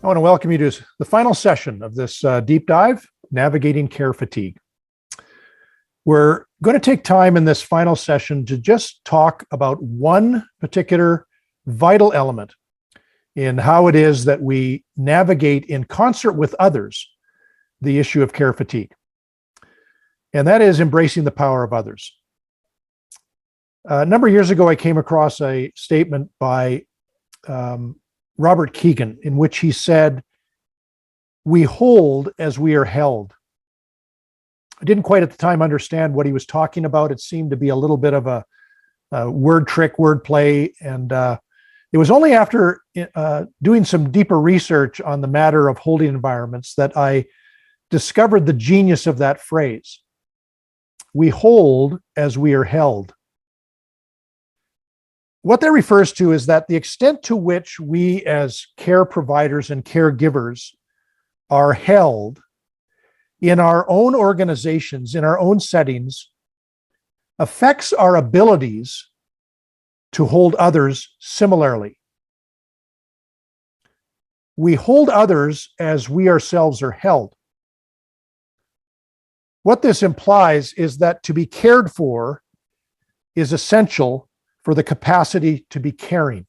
I want to welcome you to the final session of this deep dive, Navigating Care Fatigue. We're going to take time in this final session to just talk about one particular vital element in how it is that we navigate in concert with others the issue of care fatigue. And that is embracing the power of others. A number of years ago, I came across a statement by Robert Keegan, in which he said, "We hold as we are held." I didn't quite at the time understand what he was talking about. It seemed to be a little bit of a word trick, word play. And it was only after doing some deeper research on the matter of holding environments that I discovered the genius of that phrase. We hold as we are held. What that refers to is that the extent to which we as care providers and caregivers are held in our own organizations, in our own settings, affects our abilities to hold others similarly. We hold others as we ourselves are held. What this implies is that to be cared for is essential for the capacity to be caring.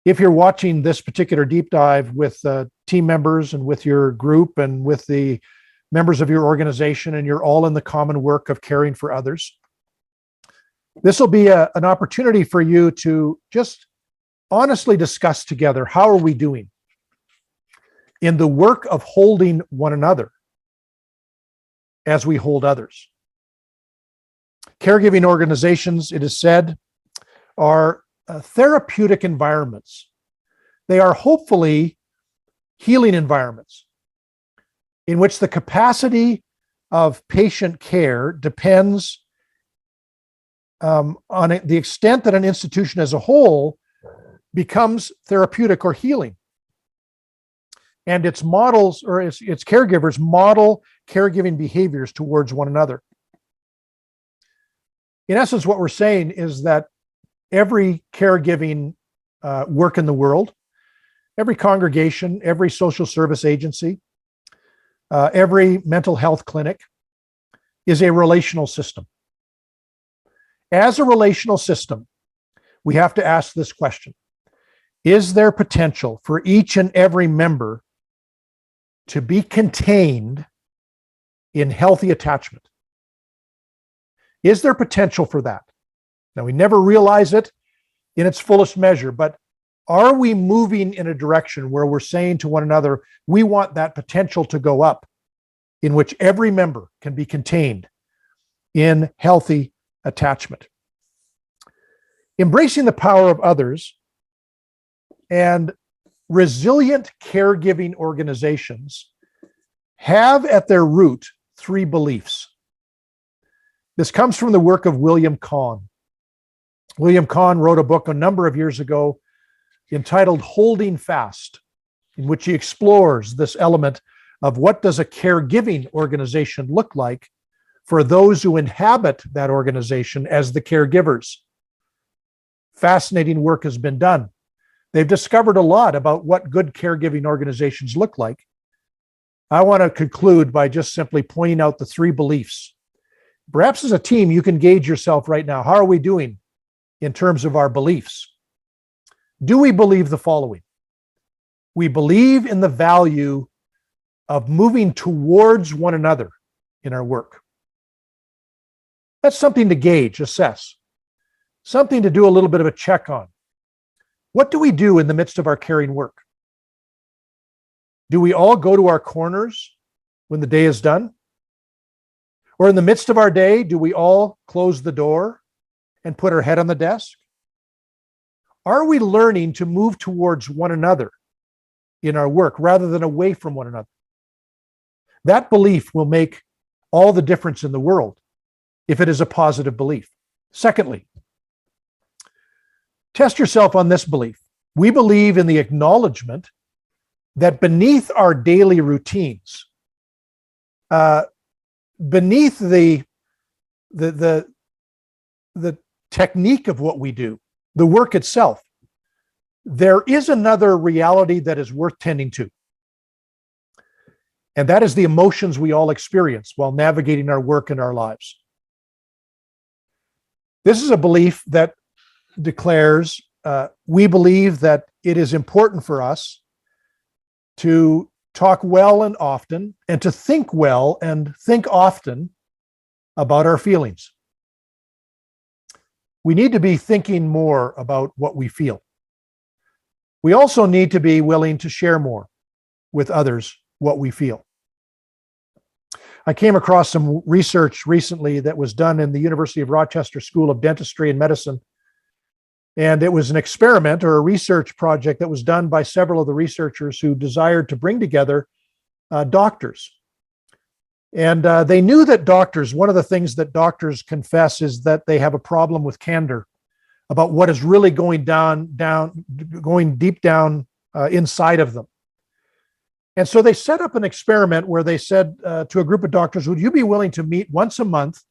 If you're watching this particular deep dive with team members and with your group and with the members of your organization, and you're all in the common work of caring for others, this will be an opportunity for you to just honestly discuss together, how are we doing in the work of holding one another as we hold others. Caregiving organizations, it is said, are therapeutic environments. They are hopefully healing environments in which the capacity of patient care depends on the extent that an institution as a whole becomes therapeutic or healing. And its models, or its caregivers, model caregiving behaviors towards one another. In essence, what we're saying is that every caregiving work in the world, every congregation, every social service agency, every mental health clinic is a relational system. As a relational system, we have to ask this question: is there potential for each and every member to be contained in healthy attachment? Is there potential for that? Now, we never realize it in its fullest measure, but are we moving in a direction where we're saying to one another, we want that potential to go up, in which every member can be contained in healthy attachment? Embracing the power of others and resilient caregiving organizations have at their root three beliefs. This comes from the work of William Kahn. William Kahn wrote a book a number of years ago entitled Holding Fast, in which he explores this element of what does a caregiving organization look like for those who inhabit that organization as the caregivers. Fascinating work has been done. They've discovered a lot about what good caregiving organizations look like. I want to conclude by just simply pointing out the three beliefs. Perhaps as a team, you can gauge yourself right now. How are we doing in terms of our beliefs? Do we believe the following? We believe in the value of moving towards one another in our work. That's something to gauge, assess, something to do a little bit of a check on. What do we do in the midst of our caring work? Do we all go to our corners when the day is done? Or in the midst of our day, do we all close the door and put our head on the desk? Are we learning to move towards one another in our work rather than away from one another? That belief will make all the difference in the world if it is a positive belief. Secondly, test yourself on this belief. We believe in the acknowledgement that beneath our daily routines, beneath the technique of what we do, the work itself, there is another reality that is worth tending to. And that is the emotions we all experience while navigating our work and our lives. This is a belief that declares we believe that it is important for us to talk well and often, and to think well and think often about our feelings. We need to be thinking more about what we feel. We also need to be willing to share more with others what we feel. I came across some research recently that was done in the University of Rochester School of Dentistry and Medicine. And it was an experiment or a research project that was done by several of the researchers who desired to bring together doctors. And they knew that doctors, one of the things that doctors confess is that they have a problem with candor about what is really going going deep down inside of them. And so they set up an experiment where they said to a group of doctors, would you be willing to meet once a month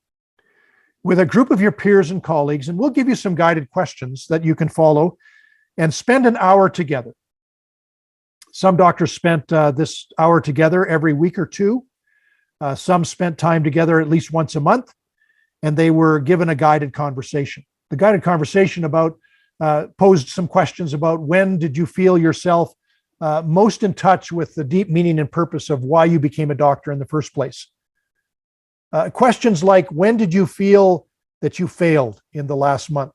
with a group of your peers and colleagues, and we'll give you some guided questions that you can follow, and spend an hour together. Some doctors spent this hour together every week or two. Some spent time together at least once a month, and they were given a guided conversation. The guided conversation posed some questions about when did you feel yourself most in touch with the deep meaning and purpose of why you became a doctor in the first place. Questions like, when did you feel that you failed in the last month?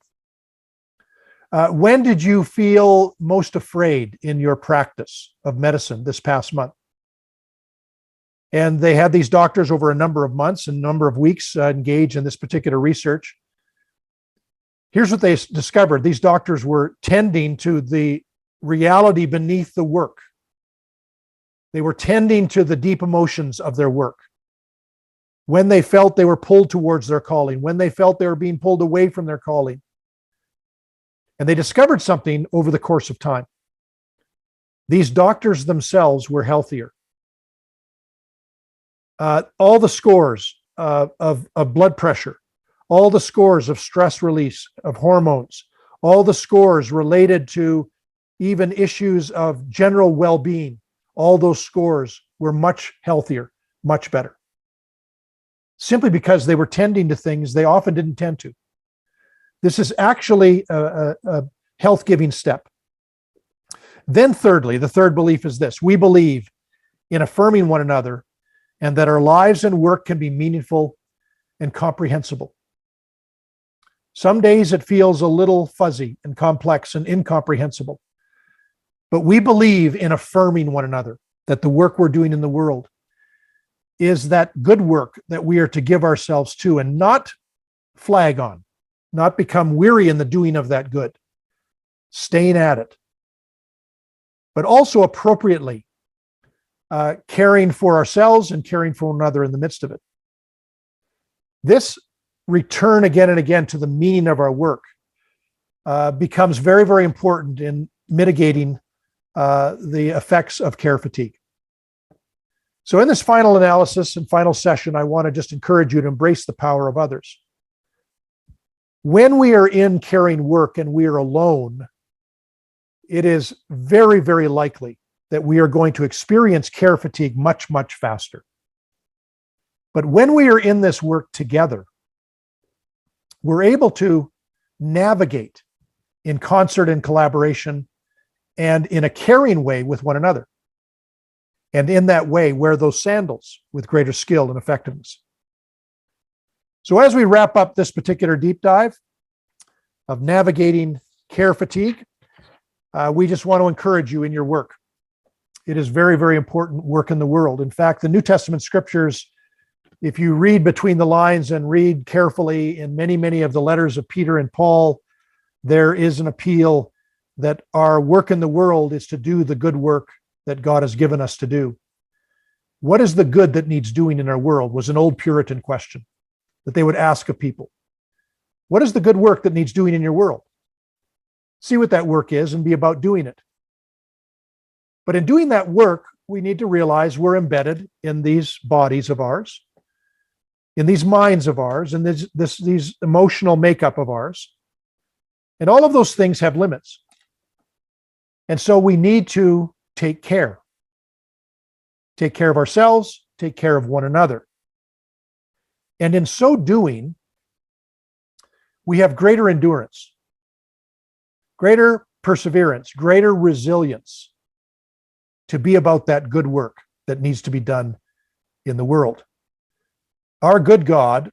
When did you feel most afraid in your practice of medicine this past month? And they had these doctors over a number of months and number of weeks engage in this particular research. Here's what they discovered. These doctors were tending to the reality beneath the work. They were tending to the deep emotions of their work. When they felt they were pulled towards their calling, when they felt they were being pulled away from their calling. And they discovered something over the course of time. These doctors themselves were healthier. All the scores of blood pressure, all the scores of stress release of hormones, all the scores related to even issues of general well-being, all those scores were much healthier, much better. Simply because they were tending to things they often didn't tend to. This is actually a health-giving step. Then thirdly, the third belief is this: we believe in affirming one another and that our lives and work can be meaningful and comprehensible. Some days it feels a little fuzzy and complex and incomprehensible, but we believe in affirming one another, that the work we're doing in the world is that good work that we are to give ourselves to and not flag on, not become weary in the doing of that good, staying at it, but also appropriately caring for ourselves and caring for one another in the midst of it. This return again and again to the meaning of our work becomes very, very important in mitigating the effects of care fatigue. So in this final analysis and final session, I want to just encourage you to embrace the power of others. When we are in caring work and we are alone, it is very, very likely that we are going to experience care fatigue much, much faster. But when we are in this work together, we're able to navigate in concert and collaboration and in a caring way with one another. And in that way, wear those sandals with greater skill and effectiveness. So as we wrap up this particular deep dive of navigating care fatigue, we just want to encourage you in your work. It is very, very important work in the world. In fact, the New Testament scriptures, if you read between the lines and read carefully in many, many of the letters of Peter and Paul, there is an appeal that our work in the world is to do the good work that God has given us to do. What is the good that needs doing in our world was an old Puritan question that they would ask of people. What is the good work that needs doing in your world? See what that work is and be about doing it. But in doing that work, we need to realize we're embedded in these bodies of ours, in these minds of ours, and these emotional makeup of ours. And all of those things have limits. And so we need to take care of ourselves, take care of one another. And in so doing, we have greater endurance, greater perseverance, greater resilience to be about that good work that needs to be done in the world. Our good God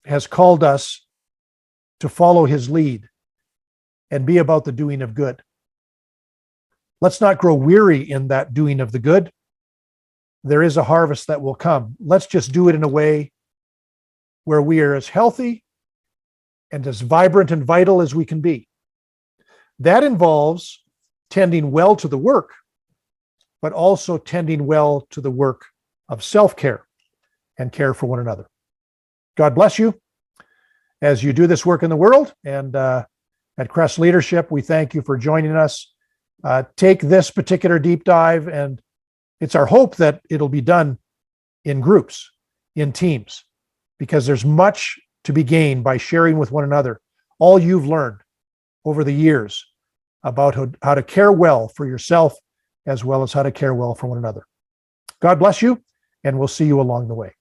has called us to follow his lead and be about the doing of good. Let's not grow weary in that doing of the good. There is a harvest that will come. Let's just do it in a way where we are as healthy and as vibrant and vital as we can be. That involves tending well to the work, but also tending well to the work of self-care and care for one another. God bless you as you do this work in the world. And at Crest Leadership, we thank you for joining us. Take this particular deep dive, and it's our hope that it'll be done in groups, in teams, because there's much to be gained by sharing with one another all you've learned over the years about how to care well for yourself, as well as how to care well for one another. God bless you, and we'll see you along the way.